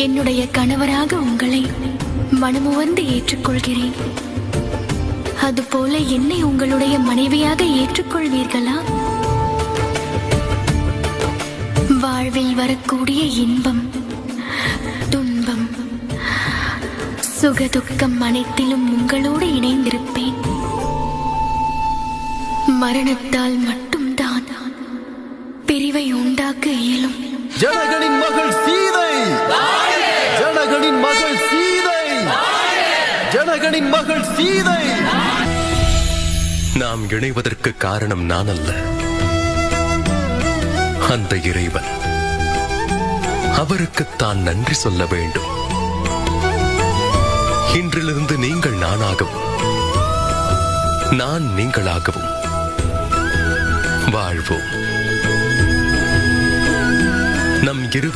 என்னுடைய கணவராக உங்களை மனமுவந்து ஏற்றுக்கொள்கிறேன். அதுபோல என்னை உங்களுடைய மனைவியாக ஏற்றுக்கொள்வீர்களா? வாழ்வில் வரக்கூடிய இன்பம், துன்பம், சுகதுக்கம் அனைத்திலும் உங்களோடு இணைந்திருப்பேன். மரணத்தால் மட்டும்தான் பிரிவை உண்டாக்க இயலும். ஜனகனின் மகள் சீதை, ஜனகனின் மகள் சீதை, ஜனகனின் மகள் சீதை. நாம் இணைவதற்கு காரணம் நான் அல்ல, அந்த இறைவன். அவருக்குத்தான் நன்றி சொல்ல வேண்டும். இன்றிலிருந்து நீங்கள் நானாகவும் நான் நீங்களாகவும் வாழ்வோம். நம் இரு